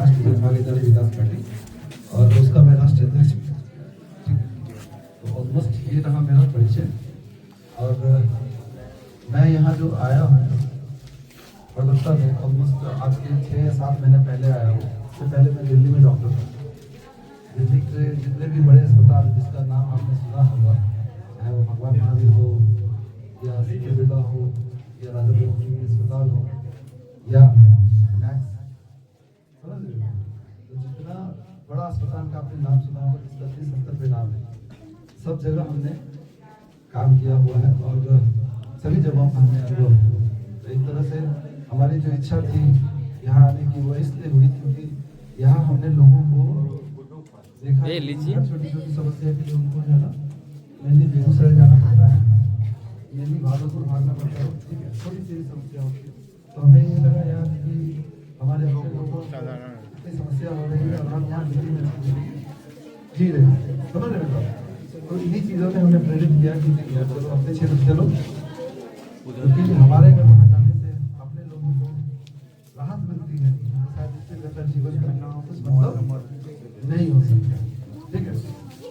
राष्ट्रीय भागीदारी विकास पार्टी और उसका मैं राष्ट्रीय अध्यक्ष भी हूँ। ठीक है, तो ऑलमोस्ट ये रहा मेरा परिचय। और मैं यहाँ जो आया हूँ प्रवक्ता में ऑलमोस्ट आज के 6 या 7 महीने पहले आया हूँ। इससे पहले मैं दिल्ली में डॉक्टर था। दिल्ली के जितने भी बड़े अस्पताल जिसका नाम आपने सुना होगा, चाहे वो भगवान महावीर हो या सीके बिरला हो या राजा लोकनाथ अस्पताल हो या मैक्स, समझ रहे हो? तो जितना बड़ा अस्पताल का आपने नाम सुना होगा जिसका 30-70 पे नाम है, सब जगह हमने काम किया हुआ है और सभी जगहों पर हमने अनुभव। तो एक तरह से हमारी जो इच्छा थी यहाँ आने की वो इसलिए हुई क्योंकि यहाँ हमने लोगों को देखा छोटी छोटी समस्या के लिए उनको जो है ना मेनली बेगूसराय जाना पड़ता है, मेनली भागलपुर भागना पड़ता है। ठीक है, छोटी सी समस्या होती है। तो हमें ये लगा यार कि हमारे लोगों को इतनी समस्या हो रही है और हम यहाँ दिल्ली में जी रहे हैं, समझ रहे हैं? तो इन्हीं चीज़ों ने हमें प्रेरित किया कि नहीं यार चलो अपने क्षेत्र चलो, क्योंकि हमारे घर वहाँ जाने से अपने लोगों को राहत मिलती है, शायद इससे बेहतर जीवन करना हो कुछ मतलब नहीं हो सकता। ठीक है,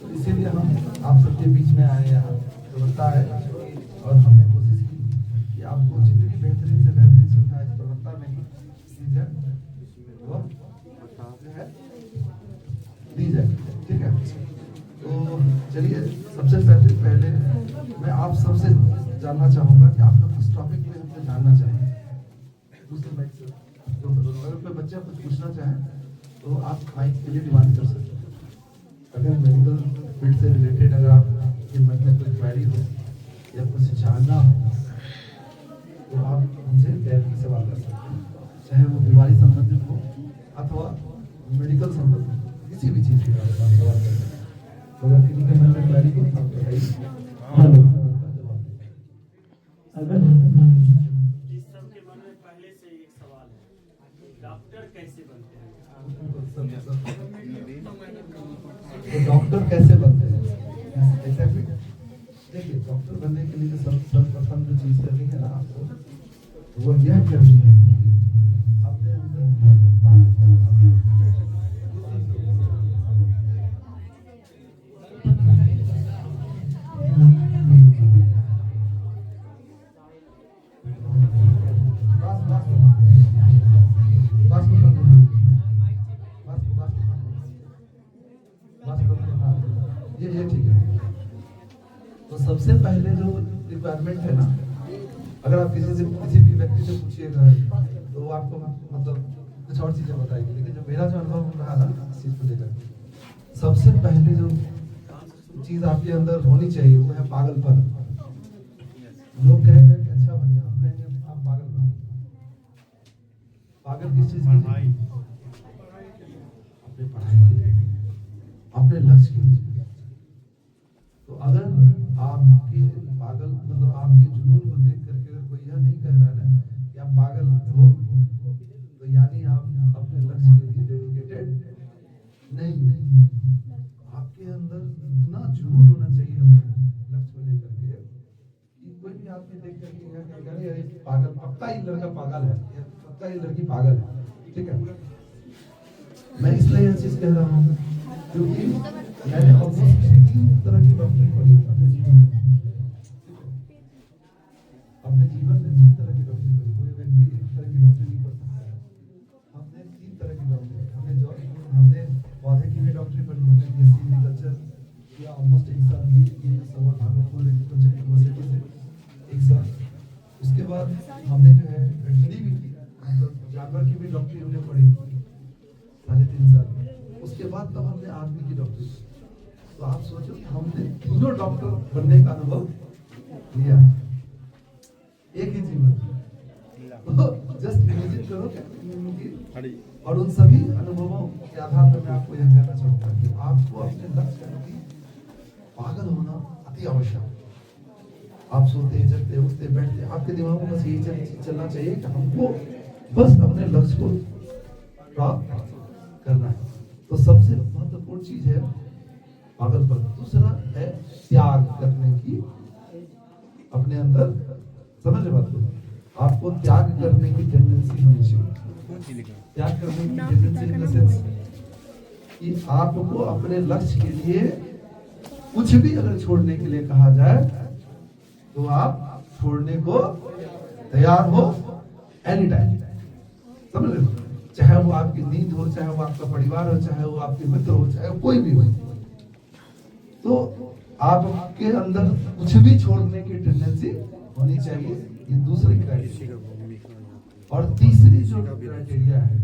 तो इसीलिए हम आप सबके बीच में आए यहाँ प्रवक्ता है और हमने कोशिश की कि आपको जितनी बेहतरीन से बेहतरीन सुविधा इस प्रवक्ता में दी जाए। ठीक है, तो चलिए सबसे पहले मैं आप सबसे जानना चाहूँगा कि आप लोग किस टॉपिक पे हमसे जानना चाहेंगे। दूसरे माइक से जो अगर कोई बच्चा कुछ पूछना चाहे तो आप माइक के लिए डिमांड कर सकते हैं। अगर मेडिकल फील्ड से रिलेटेड अगर आपके मन में कोई क्वेरी हो या कुछ जानना हो तो आप हमसे डायरेक्टली सवाल कर सकते हैं, चाहे वो बीमारी संबंधित हो अथवा मेडिकल संबंधित किसी भी चीज़ के बारे में आप सवाल कर सकते हैं। तो अगर किसी के मन में क्वेरी हो तो आप बताइए। अगर जिस सबके मन में पहले से एक सवाल है, डॉक्टर कैसे बनते हैं? तो डॉक्टर कैसे बनते हैं? एग्जैक्टली, देखिए डॉक्टर बनने के लिए जो सर्वप्रथम जो चीज करनी है ना आपको, वो यह करनी है अपने अंदर ये ठीक है। तो सबसे पहले जो रिक्वायरमेंट है ना, अगर आप किसी भी व्यक्ति से पूछिएगा तो वो आपको मतलब कुछ और चीजें बताएगी, लेकिन जो मेरा जो अनुभव रहा ना इस चीज को लेकर, सबसे पहले जो चीज आपके अंदर होनी चाहिए वो है पागलपन। लोग कहेंगे कि अच्छा बनिए, हम कहेंगे आप पागल बनो। पागल किस चीज के लिए? अपने पढ़ाई के लिए, अपने लक्ष्य के लिए। तो अगर आपके पागल मतलब आपके जुनून को देख करके अगर कोई यह नहीं कह रहा है ना कि आप पागल हो, तो यानी आप अपने लक्ष्य के लिए डेडिकेटेड नहीं। आपके अंदर इतना जुनून होना चाहिए अपने लक्ष्य को लेकर के कि कोई भी आदमी देख करके यह कहेगा अरे पागल, पक्का ही लड़का पागल है, पक्का ही लड़की पागल है। ठीक है, मैं इसलिए यह चीज कह रहा हूँ क्योंकि मैंने ऑलमोस्ट 3 तरह की डॉक्टरी पढ़ी अपने जीवन में। अपने जीवन में 3 तरह की डॉक्टरी पढ़ी। कोई व्यक्ति एक तरह की डॉक्टरी नहीं पढ़ सकता है। हमने 3 तरह की डॉक्टरी, हमने पौधे की भी डॉक्टरी पढ़ी, हमने बीएससी एग्रीकल्चर किया ऑलमोस्ट 1 साल की सवर भागलपुर एग्रीकल्चर यूनिवर्सिटी से 1 साल। उसके बाद हमने जो है वेटनरी भी की, मतलब जानवर की भी डॉक्टरी हमने पढ़ी 3.5 साल। उसके बाद तब हमने आदमी की डॉक्टरी। तो आप सोचो कि हमने तीनों डॉक्टर बनने का अनुभव लिया एक ही जीवन। तो जस्ट इमेजिन करो और उन सभी अनुभवों के आधार पर मैं आपको यह कहना चाहूंगा कि आपको अपने लक्ष्य की पागल होना अति आवश्यक। आप सोते जगते उठते बैठते आपके दिमाग में बस यही चलना चाहिए कि हमको बस अपने लक्ष्य को प्राप्त करना है। तो सबसे महत्वपूर्ण चीज है पागलपन। दूसरा है त्याग करने की अपने अंदर, समझ बात को, आपको त्याग करने की टेंडेंसी होनी चाहिए। त्याग करने की टेंडेंसी इन द सेंस कि आपको अपने लक्ष्य के लिए कुछ भी अगर छोड़ने के लिए कहा जाए तो आप छोड़ने को तैयार हो एनी टाइम। समझ रहे हो? चाहे वो आपकी नींद हो, चाहे वो आपका परिवार हो, चाहे वो आपके मित्र हो, चाहे वो कोई भी हो, तो आपके अंदर कुछ भी छोड़ने की टेंडेंसी होनी चाहिए। ये दूसरी क्राइटेरिया। और तीसरी जो क्राइटेरिया है,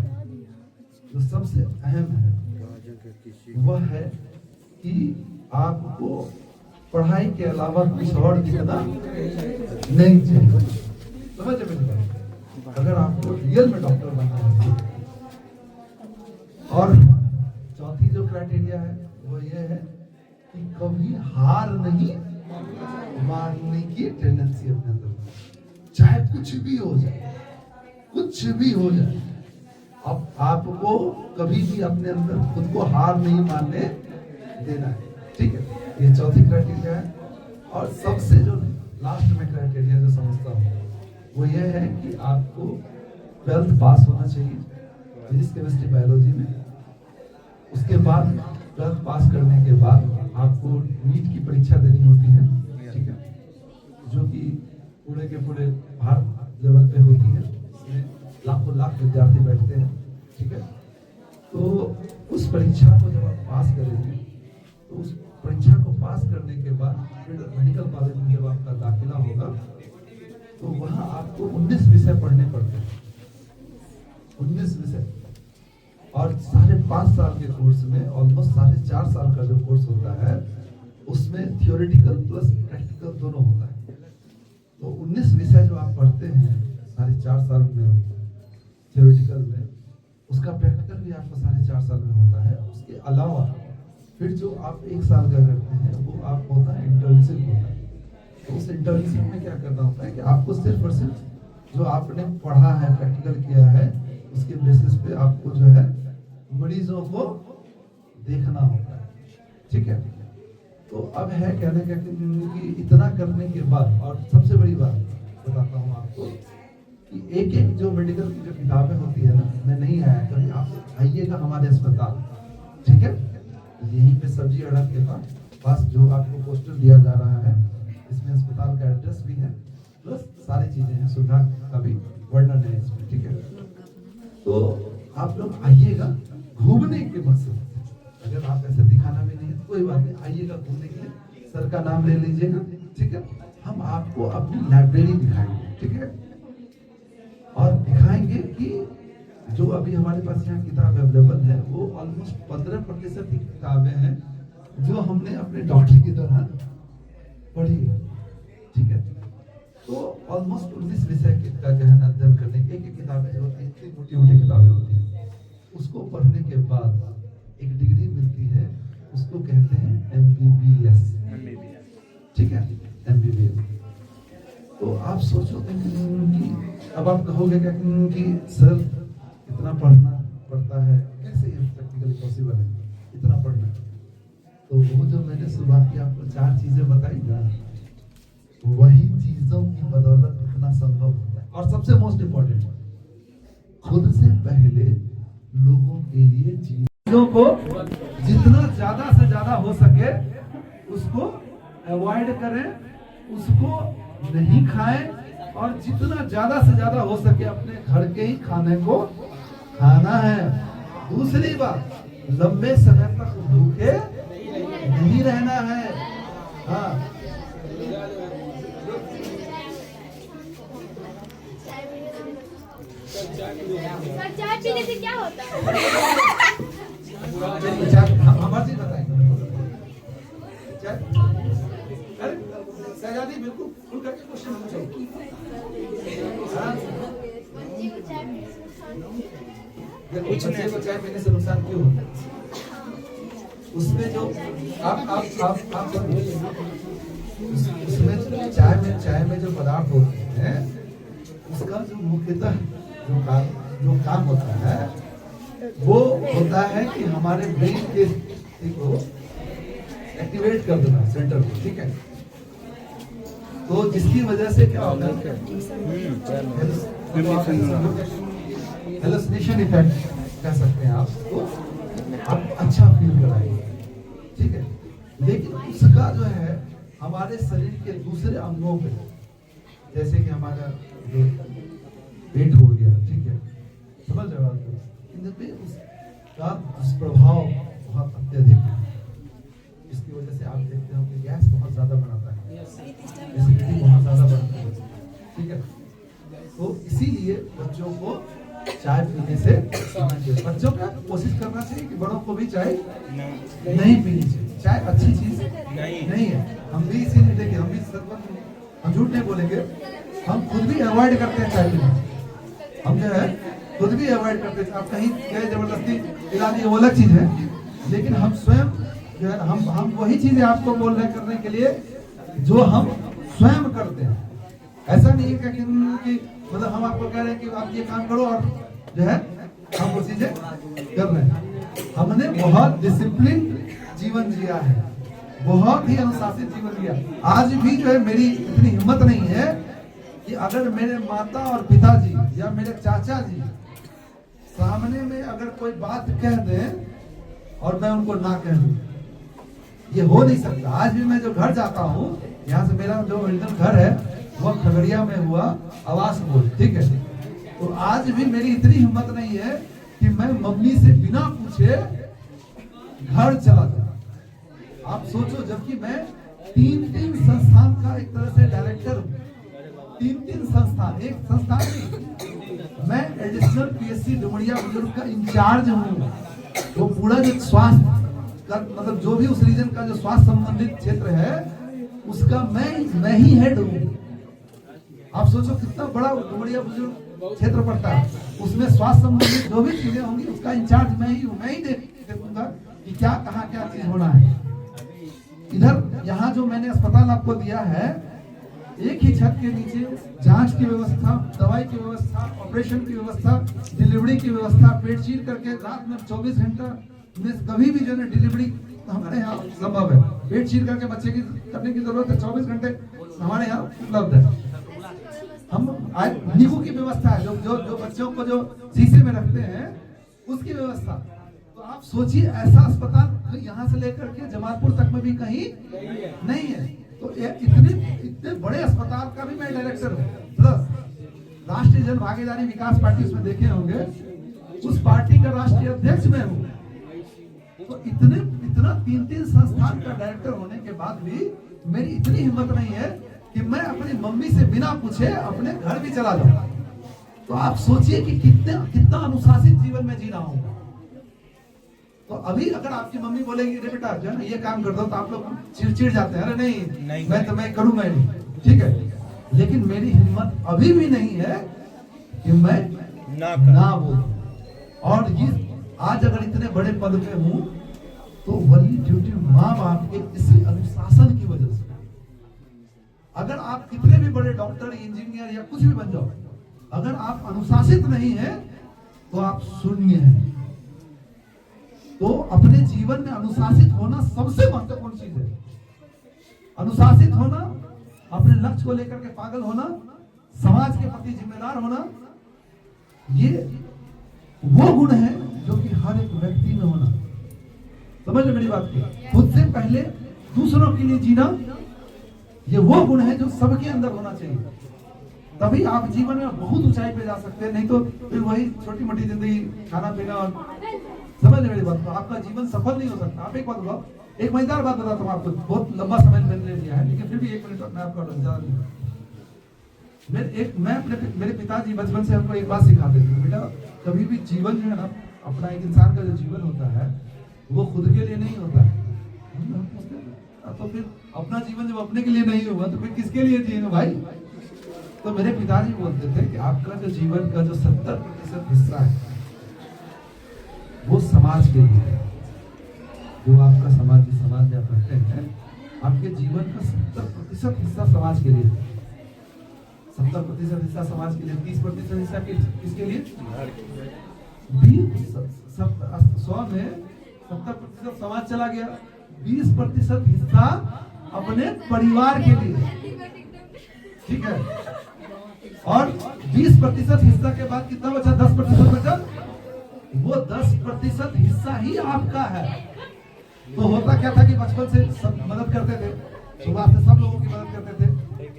जो सबसे अहम है, वह है कि आपको पढ़ाई के अलावा कुछ और दिखना नहीं चाहिए। समझ में? अगर आपको रियल में डॉक्टर बनना है। और चौथी जो क्राइटेरिया है वो ये है कि कभी हार नहीं मानने की टेंडेंसी अपने अंदर, चाहे कुछ भी हो जाए, कुछ भी हो जाए, अब आपको कभी भी अपने अंदर खुद को हार नहीं मानने देना है। ठीक है, ये चौथी क्राइटेरिया है। और सबसे जो लास्ट में क्राइटेरिया जो समझता हूँ वो ये है कि आपको 12th पास होना चाहिए फिजिक्स केमिस्ट्री बायोलॉजी में। उसके बाद 12th पास करने के बाद आपको नीट की परीक्षा देनी होती है, ठीक है, जो कि पूरे के पूरे भारत लेवल पे होती है। इसमें लाखों लाख विद्यार्थी बैठते हैं, ठीक है। तो उस परीक्षा को जब आप पास करेंगे तो उस परीक्षा को पास करने के बाद फिर मेडिकल कॉलेज में जब आपका दाखिला होगा तो वहाँ आपको 19 विषय पढ़ने पड़ते हैं, 19 विषय। और 5.5 साल के कोर्स में ऑलमोस्ट 4.5 साल का जो कोर्स होता है उसमें थियोरेटिकल प्लस प्रैक्टिकल दोनों होता है। तो 19 विषय जो आप पढ़ते हैं 4.5 साल में थियोरेटिकल में, उसका प्रैक्टिकल भी आपका 4.5 साल में होता है। उसके अलावा फिर जो आप 1 साल का करते हैं वो आप होता है इंटर्नशिप होता है। तो उस इंटर्नशिप में क्या करना होता है कि आपको सिर्फ और सिर्फ जो आपने पढ़ा है, प्रैक्टिकल किया है, उसके बेसिस पे आपको जो है मरीजों को देखना होता है, ठीक है। तो अब है कहने का कि इतना करने के बाद, और सबसे बड़ी बात बताता हूँ आपको कि एक एक जो मेडिकल की जो किताबें होती है ना, मैं नहीं आया कभी, आप आइएगा हमारे अस्पताल, ठीक है, यहीं पे सब्जी अड़क के पास जो आपको पोस्टर दिया जा रहा है, इसमें अस्पताल का एड्रेस भी है, प्लस सारी चीजें हैं, सुविधा का भी वर्णन है इसमें, ठीक है। तो आप लोग आइएगा घूमने के मकसद से, अगर आप ऐसे दिखाना भी नहीं है तो कोई बात नहीं, आइएगा घूमने के लिए, सर का नाम ले लीजिएगा, ठीक है। हम आपको अपनी लाइब्रेरी दिखाएंगे, ठीक है, और दिखाएंगे कि जो अभी हमारे पास यहाँ किताब अवेलेबल है वो ऑलमोस्ट 15% की किताबें हैं जो हमने अपने डॉक्टरी की दौरान पढ़ी, ठीक है। तो ऑलमोस्ट 19 विषय का गहन अध्ययन करने की एक किताबें जो होती है, इतनी मोटी मोटी किताबें होती हैं, उसको पढ़ने के बाद एक डिग्री मिलती है, उसको कहते हैं MBBS, ठीक है, MBBS। तो आप सोचोगे कि अब आप कहोगे क्या कि सर इतना पढ़ना पड़ता है, कैसे ये प्रैक्टिकली पॉसिबल है इतना पढ़ना? तो वो जो मैंने शुरुआत की आपको 4 चीजें बताई ना, वही चीजों की बदौलत इतना संभव होता है। और सबसे मोस्ट इम्पोर्टेंट, खुद से पहले लोगों के लिए चीजों को जितना ज्यादा से ज्यादा हो सके उसको अवॉइड करें, उसको नहीं खाएं, और जितना ज्यादा से ज्यादा हो सके अपने घर के ही खाने को खाना है। दूसरी बात, लंबे समय तक भूखे नहीं रहना है। हाँ, चाय पीने से क्या होता है? हमारी चीज बताएंगे। सहजादी बिल्कुल खुल करके क्वेश्चन पूछो। बच्चे को चाय पीने से नुकसान क्यों होता है? उसमें जो आप उसमें चाय में जो पदार्थ होते हैं उसका जो मुख्यतः जो काम होता है वो होता है कि हमारे ब्रेन के को एक्टिवेट कर देना सेंटर को, ठीक है। तो जिसकी वजह से क्या होगा, हेलुसिनेशन इफेक्ट कह सकते हैं आप, तो आप अच्छा फील कराएंगे, ठीक है। लेकिन उसका जो है हमारे शरीर के दूसरे अंगों पे, जैसे कि हमारा जो पेट हो गया, ठीक है, समझ रहे हो आप, इन पे उसका दुष्प्रभाव बहुत अत्यधिक है। इसकी वजह से आप देखते हो कि गैस बहुत ज्यादा बनाता है, एसिडिटी बहुत ज्यादा बनता है, ठीक है। तो इसीलिए बच्चों को चाय पीने से बच्चों का कोशिश करना चाहिए कि बड़ों को भी चाय नहीं पीनी चाहिए। चाय अच्छी चीज नहीं है। हम भी इसीलिए देखिए, हम भी हम झूठ नहीं बोलेंगे, हम खुद भी अवॉइड करते हैं चाय पीना। हम जो है खुद भी अवॉइड करते हैं। आप कहीं गए जबरदस्ती पिला दी, वो अलग चीज है, लेकिन हम स्वयं जो है हम वही चीजें आपको बोल रहे करने के लिए जो हम स्वयं करते हैं। ऐसा नहीं है कि मतलब हम आपको कह रहे हैं कि आप ये काम करो और जो है हम वो चीजें कर रहे हैं। हमने बहुत डिसिप्लिन जीवन जिया है, बहुत ही अनुशासित जीवन जिया। आज भी जो है मेरी इतनी हिम्मत नहीं है कि अगर मेरे माता और पिताजी या मेरे चाचा जी सामने में अगर कोई बात कह दें और मैं उनको ना कह दूं, ये हो नहीं सकता। आज भी मैं जो घर जाता हूँ, यहाँ से मेरा जो ओरिजिनल घर है वो खगड़िया में हुआ आवास बोल, ठीक है। तो आज भी मेरी इतनी हिम्मत नहीं है कि मैं मम्मी से बिना पूछे घर चला जाऊं। आप सोचो, जबकि मैं 3 संस्थान का एक तरह से डायरेक्टर हूँ। 3 संस्थान, एक संस्थान नहीं, मैं एडिशनल पीएससी डुमरिया बुजुर्ग का इंचार्ज हूँ। वो पूरा जो स्वास्थ्य का मतलब जो भी उस रीजन का जो स्वास्थ्य संबंधित क्षेत्र है उसका मैं ही हेड हूँ। आप सोचो कितना बड़ा डुमरिया बुजुर्ग क्षेत्र पड़ता है, उसमें स्वास्थ्य संबंधित जो भी चीजें होंगी उसका इंचार्ज मैं ही हूँ। मैं ही देखूंगा कि क्या कहाँ क्या चीज होना है। इधर यहाँ जो मैंने अस्पताल आपको दिया है, एक ही छत के नीचे जांच की व्यवस्था, दवाई की व्यवस्था, ऑपरेशन की व्यवस्था, डिलीवरी की व्यवस्था, पेट चीर करके रात में 24 घंटा में कभी भी जो है डिलीवरी हमारे यहाँ संभव है। पेट चीर करके बच्चे की करने की जरूरत है, 24 घंटे हमारे यहाँ उपलब्ध है। हम नींबू की व्यवस्था है, जो बच्चों को जो शीशे में रखते हैं उसकी व्यवस्था। तो आप सोचिए, ऐसा अस्पताल यहाँ से लेकर के जमालपुर तक में भी कहीं नहीं है। तो इतने बड़े अस्पताल का भी मैं डायरेक्टर हूँ। प्लस राष्ट्रीय जन भागीदारी विकास पार्टी उसमें देखे होंगे, उस पार्टी का राष्ट्रीय अध्यक्ष मैं हूँ। तो इतना 3 संस्थान का डायरेक्टर होने के बाद भी मेरी इतनी हिम्मत नहीं है कि मैं अपनी मम्मी से बिना पूछे अपने घर भी चला जाऊं। तो आप सोचिए कि कितना अनुशासित जीवन में जी रहा हूं। तो अभी अगर आपकी मम्मी बोलेगी रे बेटा जो है ना ये काम कर दो, तो आप लोग चिड़चिड़ जाते हैं, अरे नहीं मैं करूंगा नहीं, ठीक है। लेकिन मेरी हिम्मत अभी भी नहीं है कि मैं ना बोलूं। और ये आज अगर इतने बड़े पद पे हूं तो वही ड्यूटी माँ बाप के इसी अनुशासन की वजह से। अगर आप कितने भी बड़े डॉक्टर, इंजीनियर या कुछ भी बन जाओ, अगर आप अनुशासित नहीं हैं तो आप शून्य हैं। तो अपने जीवन में अनुशासित होना सबसे महत्वपूर्ण चीज है। अनुशासित होना, अपने लक्ष्य को लेकर के पागल होना, समाज के प्रति जिम्मेदार होना, ये वो गुण है जो कि हर एक व्यक्ति में होना। समझ लो मेरी बात की, खुद से पहले दूसरों के लिए जीना, ये वो गुण है जो सबके अंदर होना चाहिए। तभी आप जीवन में बहुत ऊंचाई पे जा सकते हैं, नहीं तो फिर वही छोटी मोटी जिंदगी, खाना पीना और समझ मेरी बात, तो आपका जीवन सफल नहीं हो सकता। आप एक बात बताओ, एक मजेदार बात बताता हूँ आपको, बहुत लंबा समय मैंने ले लिया है लेकिन फिर भी 1 मिनट मैं आपको ज्यादा नहीं। मैं मेरे पिताजी बचपन से हमको एक बात सिखाते थे, बेटा कभी भी जीवन जो है ना, अपना एक इंसान का जो जीवन होता है वो खुद के लिए नहीं होता है। तो फिर अपना जीवन जब अपने के लिए नहीं हुआ तो फिर किसके लिए जिएंगे भाई। तो मेरे पिताजी बोलते थे कि आपका जो जीवन का जो 70% हिस्सा है वो समाज के लिए है। जो आपका समाज में आप रहते हैं, आपके जीवन का 70% हिस्सा समाज के लिए है। 70% हिस्सा समाज के लिए, 30% हिस्सा किसके लिए? 100 में 70% समाज चला गया, 20% हिस्सा अपने परिवार के लिए, ठीक है। और 20% हिस्सा के बाद कितना बचा? 10% बचा। वो 10% हिस्सा ही आपका है। तो होता क्या था कि बचपन से सब मदद करते थे, शुरुआत से सब लोगों की मदद करते थे।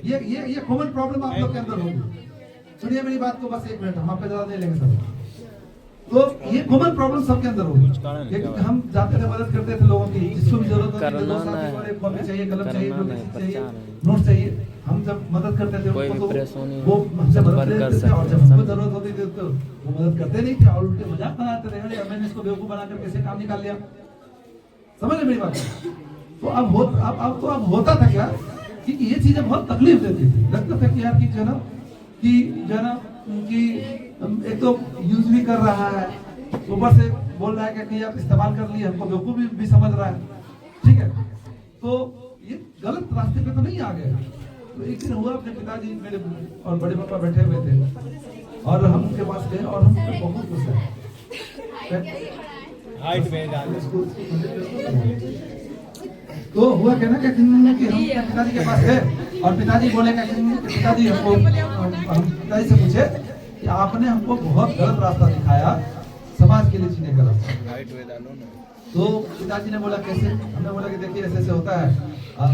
ये कॉमन प्रॉब्लम आप लोग के अंदर होगी। सुनिए मेरी बात को बस 1 मिनट, हम आपके ज्यादा नहीं लेंगे सब। तो ये कॉमन प्रॉब्लम सबके अंदर होगी। हम जाते थे, मदद करते थे लोगों की, जिसको भी जरूरत होती थी, कॉपी चाहिए, कलम चाहिए, चाहिए, नोट चाहिए, हम जब मदद करते थे उनको, तो वो हमसे मदद लेते थे। और जब हमको जरूरत होती थी तो वो मदद करते नहीं थे और उल्टे मजाक बनाते थे, अरे मैंने इसको बेवकूफ बनाकर कैसे काम निकाल लिया। समझ मेरी बात? तो अब होता था क्या कि ये चीजें बहुत तकलीफ देती थी। लगता था कि यार कि जो ना कि एक तो यूज भी कर रहा है, ऊपर से बोल रहा है कि आप इस्तेमाल कर लिए, हमको बेवकूफ भी समझ रहा है। ठीक है, तो ये गलत रास्ते पे तो नहीं आ गए। तो एक दिन हुआ, अपने पिताजी मेरे और बड़े पापा बैठे हुए थे और हम उनके पास गए और हम बहुत गुस्सा तो हुआ कहना कि हम पिताजी के पास गए और पिताजी बोले कि पिताजी हमको, हम पिताजी से पूछे कि आपने हमको बहुत गलत रास्ता दिखाया, समाज के लिए जीने का रास्ता। तो पिताजी ने बोला कैसे? हमने बोला कि देखिए ऐसे ऐसे होता है,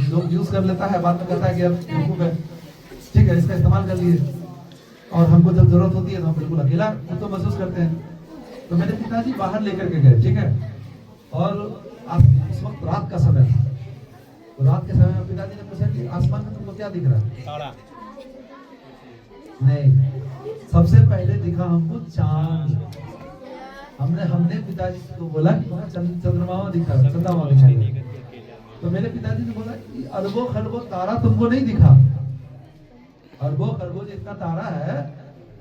लोग यूज कर लेता है, बाद में कहता है कि बेवकूफ है, ठीक है, इसका इस्तेमाल कर लिए, और हमको जब जरूरत होती है तो हम बिल्कुल अकेला तो महसूस करते हैं। तो मेरे पिताजी बाहर लेकर के गए, ठीक है, और उस वक्त रात का समय था। तो रात के समय में पिताजी ने पूछा कि आसमान में तुमको क्या दिख रहा है? तारा। नहीं, सबसे पहले दिखा हमको चांद। हमने पिताजी को बोला कि वहाँ चंद्रमा दिखा, चंद्रमा दिखा। तो मेरे पिताजी ने बोला कि अरबों खरबों तारा तुमको नहीं दिखा, अरबों खरबों जितना तारा है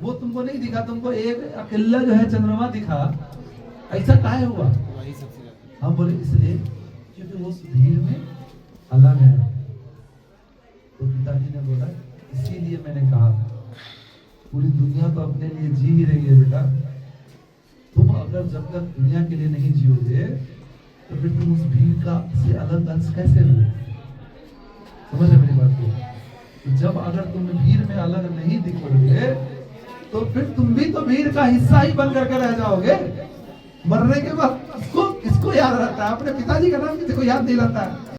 वो तुमको नहीं दिखा, तुमको एक अकेला जो है चंद्रमा दिखा। ऐसा काहे हुआ? हम बोले इसलिए क्योंकि वो भीड़ में अलग है। तो पिताजी ने बोला इसीलिए मैंने कहा पूरी दुनिया तो अपने लिए जी ही रही है बेटा, तुम अगर जब तक दुनिया के लिए नहीं जियोगे तो फिर तुम उस भीड़ का से अलग अंश कैसे हो? समझ रहे मेरी बात को? तो जब अगर तुम भीड़ में अलग नहीं दिखोगे तो फिर तुम भी तो भीड़ का हिस्सा ही बन करके रह जाओगे। मरने के बाद किसको याद रहता है? अपने पिताजी का नाम किसी को याद नहीं रहता है।